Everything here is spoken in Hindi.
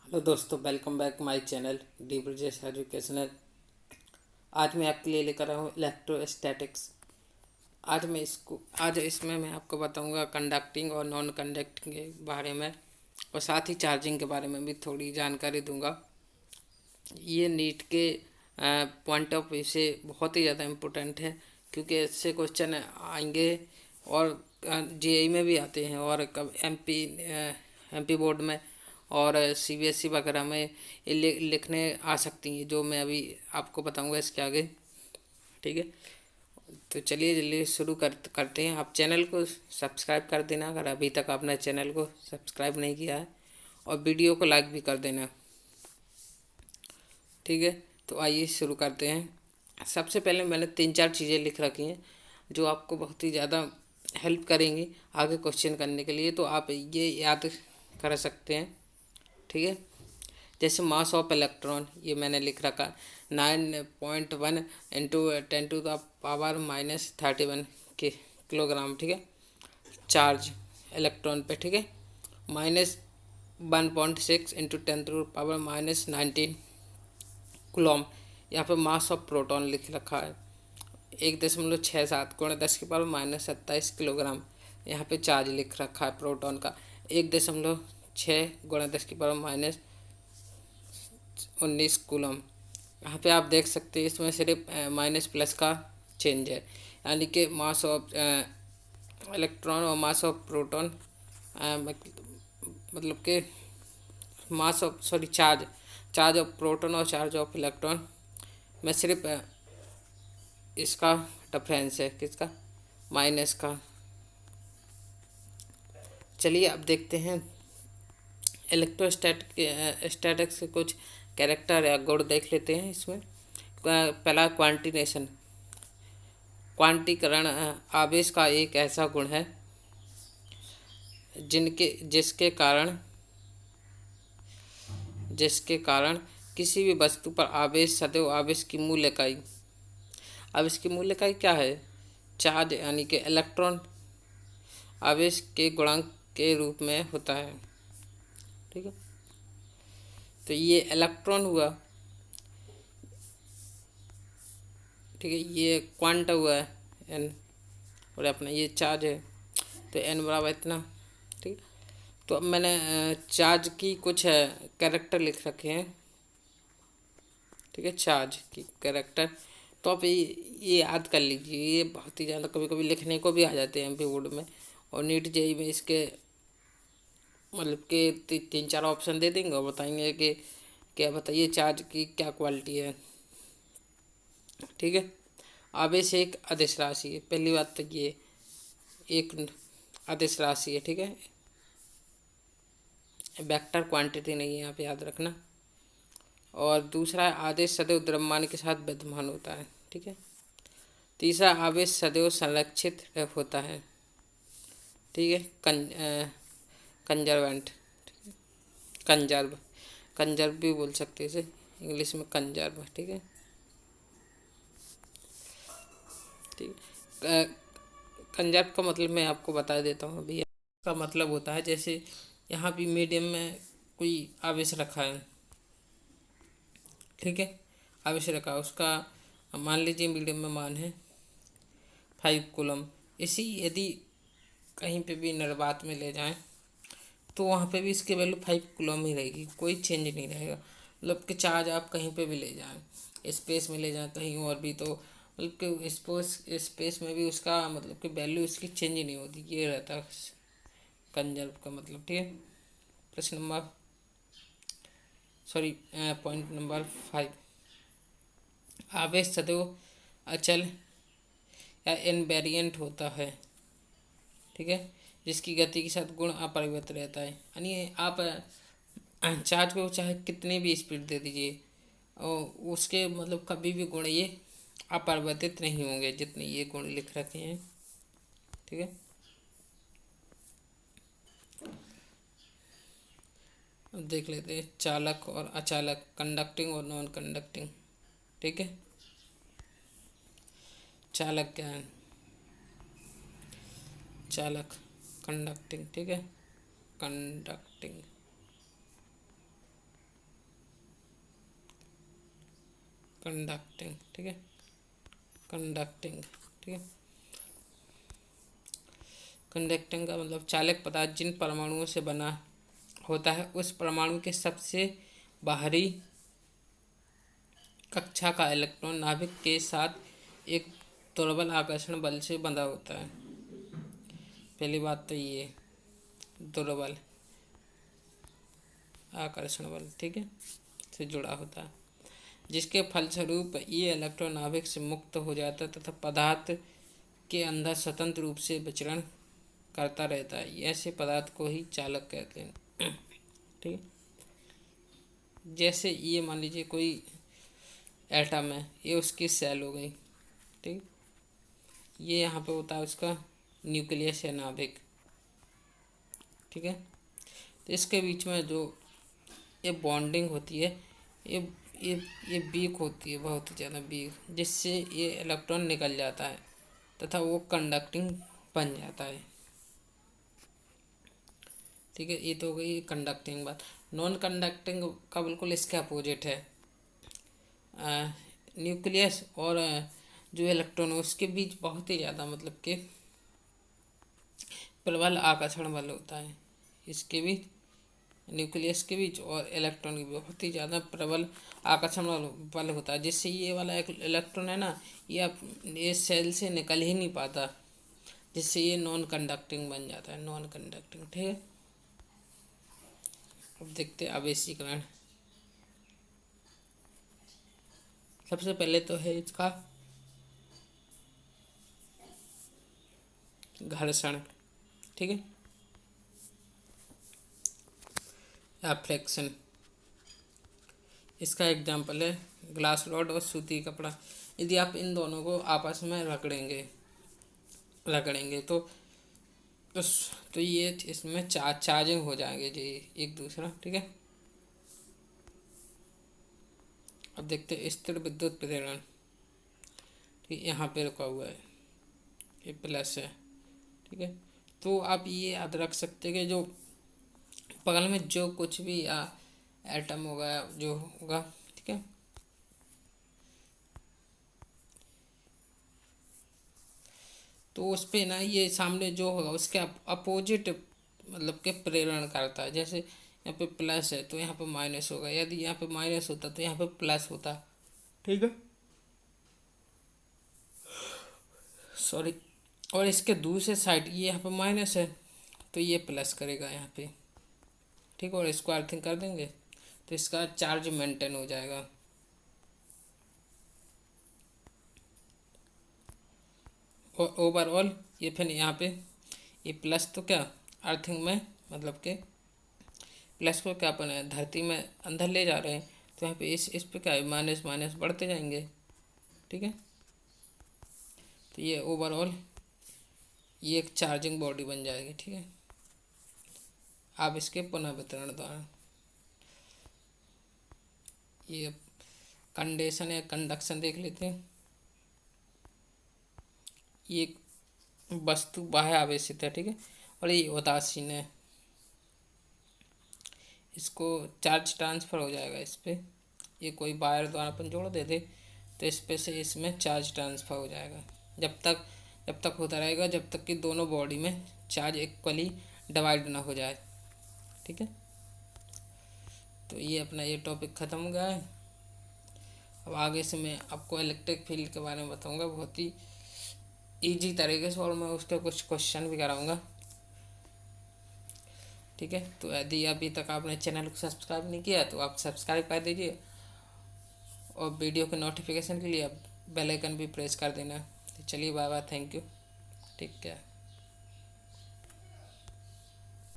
हेलो दोस्तों, welcome back my channel D Brijesh educational. आज मैं आपके लिए लेकर आया हूँ इलेक्ट्रोस्टैटिक्स। आज इसमें मैं आपको बताऊंगा कंडक्टिंग और नॉन कंडक्टिंग के बारे में, और साथ ही चार्जिंग के बारे में भी थोड़ी जानकारी दूंगा। ये नीट के पॉइंट ऑफ व्यू से बहुत ही ज़्यादा इम्पोर्टेंट है, क्योंकि इससे क्वेश्चन आएंगे और जेईई में भी आते हैं, और कब एमपी बोर्ड में और सीबीएसई वगैरह में ये लिखने आ सकती हैं, जो मैं अभी आपको बताऊंगा इसके आगे। ठीक है, तो चलिए जल्दी शुरू करते हैं। आप चैनल को सब्सक्राइब कर देना अगर अभी तक आपने चैनल को सब्सक्राइब नहीं किया है, और वीडियो को लाइक भी कर देना। ठीक है, तो आइए शुरू करते हैं। सबसे पहले मैंने तीन चार चीज़ें लिख रखी हैं जो आपको बहुत ही ज़्यादा हेल्प करेंगी आगे क्वेश्चन करने के लिए, तो आप ये याद कर सकते हैं। ठीक है, जैसे मास ऑफ इलेक्ट्रॉन ये मैंने लिख रखा 9.1 इंटू 10⁻⁻31 के किलोग्राम। ठीक है, चार्ज इलेक्ट्रॉन पे। ठीक है, -1.6 इंटू 10⁻⁻19 कूलॉम। यहाँ पे मास ऑफ प्रोटॉन लिख रखा है 1.67 गुणा 10⁻⁻27 किलोग्राम। यहाँ पे चार्ज लिख रखा है प्रोटॉन का 1.6 गुणा 10⁻⁻19 कूलम। यहाँ पे आप देख सकते हैं इसमें सिर्फ माइनस प्लस का चेंज है, यानी कि मास ऑफ इलेक्ट्रॉन और मास ऑफ प्रोटॉन, मतलब कि mass of charge of proton और चार्ज ऑफ इलेक्ट्रॉन में सिर्फ इसका डिफरेंस है, किसका, माइनस का। चलिए अब देखते हैं स्टैटिक्स के कुछ कैरेक्टर या गुण देख लेते हैं इसमें। पहला क्वांटिनेशन, क्वांटीकरण आवेश का एक ऐसा गुण है जिसके कारण किसी भी वस्तु पर आवेश सदैव आवेश की मूल इकाई, आवेश की मूल इकाई क्या है, चार्ज, यानी कि इलेक्ट्रॉन आवेश के गुणांक के रूप में होता है। ठीक है, तो ये इलेक्ट्रॉन हुआ। ठीक है, ये क्वांटा हुआ है एन, और अपना ये चार्ज है, तो एन बराबर इतना। ठीक है, तो अब मैंने चार्ज की कुछ कैरेक्टर लिख रखे हैं। ठीक है, चार्ज की कैरेक्टर, तो आप ये याद कर लीजिए। ये बहुत ही ज़्यादा कभी कभी लिखने को भी आ जाते हैं एमपी बोर्ड में, और नीट जेई में इसके मतलब कि तीन चार ऑप्शन दे देंगे और बताएंगे कि क्या, बताइए चार्ज की क्या क्वालिटी है। ठीक है, आवेश एक अदिश राशि है, पहली बात तो ये एक अदिश राशि है। ठीक है, वेक्टर क्वांटिटी नहीं है, आप याद रखना। और दूसरा, आवेश सदैव द्रव्यमान के साथ विद्यमान होता है। ठीक है, तीसरा, आवेश सदैव संरक्षित होता है। ठीक है, कंजर्वेंट, कंजर्व, कंजर्व भी बोल सकते हैं इसे इंग्लिश में, कंजर्व। ठीक है, ठीक है, कंजर्व का मतलब मैं आपको बता देता हूँ अभी। का मतलब होता है, जैसे यहाँ भी मीडियम में कोई आवेश रखा है। ठीक है, आवेश रखा है, उसका मान लीजिए मीडियम में मान है 5 कूलम। इसी यदि कहीं पे भी निर्वात में ले जाएं तो वहाँ पे भी इसकी वैल्यू 5 कूलम ही रहेगी, कोई चेंज नहीं रहेगा। मतलब कि चार्ज आप कहीं पे भी ले जाएं, स्पेस में ले जाएं कहीं और भी, तो मतलब कि स्पेस में भी उसका मतलब कि वैल्यू इसकी चेंज नहीं होती, ये रहता है कंजर्व का मतलब। ठीक है, प्रश्न नंबर सॉरी पॉइंट नंबर 5, आवेश सदैव अचल या इनवेरिएंट होता है। ठीक है, जिसकी गति के साथ गुण अपरिवर्तित रहता है, यानी आप चार्ज को चाहे कितनी भी स्पीड दे दीजिए और उसके मतलब कभी भी गुण ये अपरिवर्तित नहीं होंगे, जितने ये गुण लिख रखे हैं। ठीक है, अब देख लेते हैं चालक और अचालक, कंडक्टिंग और नॉन कंडक्टिंग। ठीक है, चालक क्या है, चालक, कंडक्टिंग। ठीक है, कंडक्टिंग, कंडक्टिंग, ठीक है, कंडक्टिंग, ठीक है। कंडक्टिंग का मतलब चालक पदार्थ जिन परमाणुओं से बना होता है उस परमाणु के सबसे बाहरी कक्षा का इलेक्ट्रॉन नाभिक के साथ एक दुर्बल आकर्षण बल से बंधा होता है। पहली बात तो ये दुर्बल आकर्षण बल, ठीक है, से जुड़ा होता है, जिसके फलस्वरूप ये इलेक्ट्रॉन नाभिक से मुक्त हो जाता है तथा पदार्थ के अंदर स्वतंत्र रूप से विचरण करता रहता है। ऐसे पदार्थ को ही चालक कहते हैं, ठीक है। जैसे ये मान लीजिए कोई एटम है, ये उसकी सेल हो गई, ठीक, ये यहाँ पे होता है उसका न्यूक्लियस या नाभिक, ठीक है। तो इसके बीच में जो ये बॉन्डिंग होती है, ये ये ये वीक होती है, बहुत ज़्यादा वीक, जिससे ये इलेक्ट्रॉन निकल जाता है तथा वो कंडक्टिंग बन जाता है, ठीक है। ये तो हो गई कंडक्टिंग बात। नॉन कंडक्टिंग का बिल्कुल इसके अपोजिट है। न्यूक्लियस और जो इलेक्ट्रॉन है उसके बीच बहुत ही ज़्यादा मतलब कि प्रबल आकर्षण बल होता है। इसके बीच, न्यूक्लियस के बीच और इलेक्ट्रॉन के बीच बहुत ही ज़्यादा प्रबल आकर्षण बल होता है, जिससे ये वाला एक इलेक्ट्रॉन है ना, ये सेल से निकल ही नहीं पाता, जिससे ये नॉन कंडक्टिंग बन जाता है, नॉन कंडक्टिंग, ठीक है। अब देखते हैं आवेशीकरण। सबसे पहले तो है इसका घर्षण, ठीक है, या फ्रिक्शन। इसका एग्जाम्पल है ग्लास रॉड और सूती कपड़ा। यदि आप इन दोनों को आपस में रगड़ेंगे तो ये इसमें चार्जिंग हो जाएंगे जी एक दूसरा, ठीक है। अब देखते हैं स्थिर विद्युत प्रेरण, ठीक, यहाँ पे रुका हुआ है, ये प्लस है, ठीक है। तो आप ये याद रख सकते हैं कि जो बगल में जो कुछ भी या एटम होगा जो होगा, ठीक है, तो उस पे ना ये सामने जो होगा उसके अपोजिट मतलब के प्रेरण करता है। जैसे यहाँ पे प्लस है तो यहाँ पे माइनस होगा, यदि यहाँ पे माइनस होता तो यहाँ पे प्लस होता, ठीक है, सॉरी। और इसके दूसरे साइड ये यहाँ पे माइनस है तो ये प्लस करेगा यहाँ पे, ठीक है, और इसको अर्थिंग कर देंगे तो इसका चार्ज मेंटेन हो जाएगा। और ओवरऑल ये फिर यहाँ पे ये प्लस तो क्या अर्थिंग में मतलब के प्लस को क्या अपन है धरती में अंदर ले जा रहे हैं, तो यहाँ पे इस पे क्या है माइनस माइनस बढ़ते जाएंगे, ठीक है। तो ये ओवरऑल ये एक चार्जिंग बॉडी बन जाएगी, ठीक है। आप इसके पुनः वितरण द्वारा ये कंडेशन या कंडक्शन देख लेते हैं। ये वस्तु बाह्य आवेशित है, ठीक है, और ये उदासीन है, इसको चार्ज ट्रांसफ़र हो जाएगा इस पर। ये कोई वायर द्वारा अपन जोड़ देते तो इस पे से इसमें चार्ज ट्रांसफ़र हो जाएगा जब तक होता रहेगा जब तक कि दोनों बॉडी में चार्ज इक्वली डिवाइड ना हो जाए, ठीक है। तो ये अपना ये टॉपिक ख़त्म हो गया है। अब आगे से मैं आपको इलेक्ट्रिक फील्ड के बारे में बताऊंगा बहुत ही इजी तरीके से, और मैं उसके कुछ क्वेश्चन भी कराऊंगा, ठीक है। तो यदि अभी तक आपने चैनल को सब्सक्राइब नहीं किया तो आप सब्सक्राइब कर दीजिए, और वीडियो के नोटिफिकेशन के लिए आप बेल आइकन भी प्रेस कर देना। तो चलिए बाय बाय, थैंक यू, ठीक है।